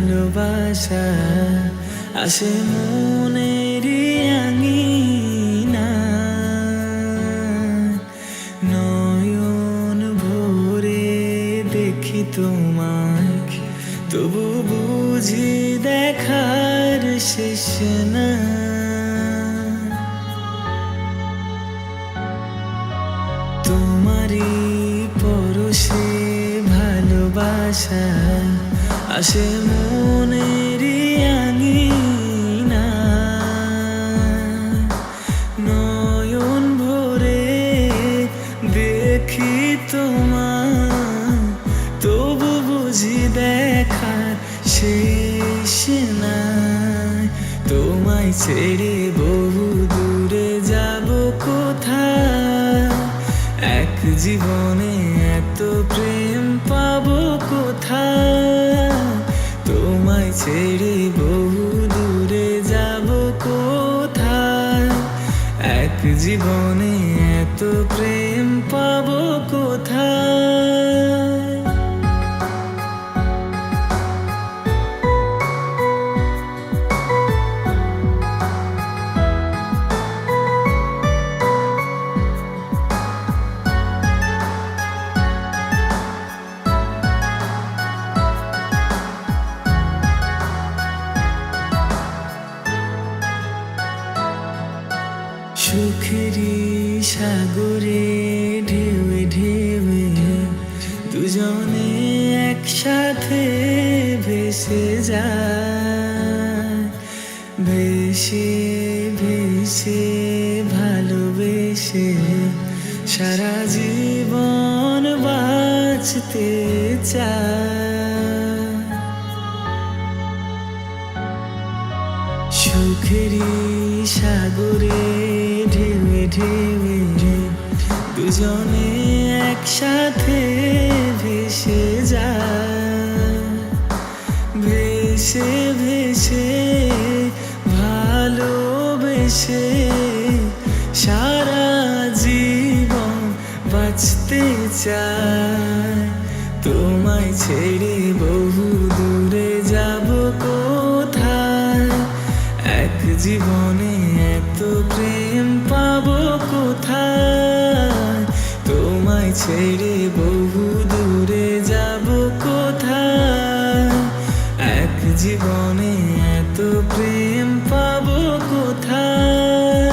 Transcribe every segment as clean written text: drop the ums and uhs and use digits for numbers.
ভালোবাসা আসে মনেরই আঙিনা, নয়ন ভরে দেখি তোমায়, তবু বুঝি দেখার শেষ না। তোমারই পরশে ভালোবাসা আসে মনেরই আঙিনা, নয়ন ভরে দেখি তোমায়, তবু বুঝি দেখার শেষ নাই। তোমায় ছেড়ে বহু দূরে যাব কোথায়, এক জীবনে এত প্রেম পাবো কোথায়। তোমায় ছেড়ে বহু দূরে যাব কোথায়, এক জীবনে এত প্রেম পাবো কোথায়। সুখেরই সাগরে ঢেউে ঢেউে দুজনে একসাথে ভেসে যায়, ভেসে ভেসে ভালোবেসে সারা জীবন বাঁচতে চায়। সুখেরই সাগরে ঢেউে ঢেউে দুজনে একসাথে ভেসে যায়, ভেসে ভেসে ভালোবেসে সারা জীবন বাঁচতে চায়। তোমায় ছেড়ে বহু দূরে যাব কোথায়, এক জীবনে এত প্রেম পাবো কোথায়। তোমায় ছেড়ে বহু দূরে যাব কোথায়, এক জীবনে এত প্রেম পাবো কোথায়।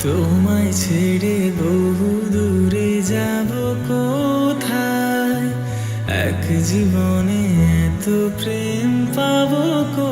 তোমায় ছেড়ে বহু দূরে যাব কোথায়, এক জীবনে এত প্রেম পাবো কোথায়।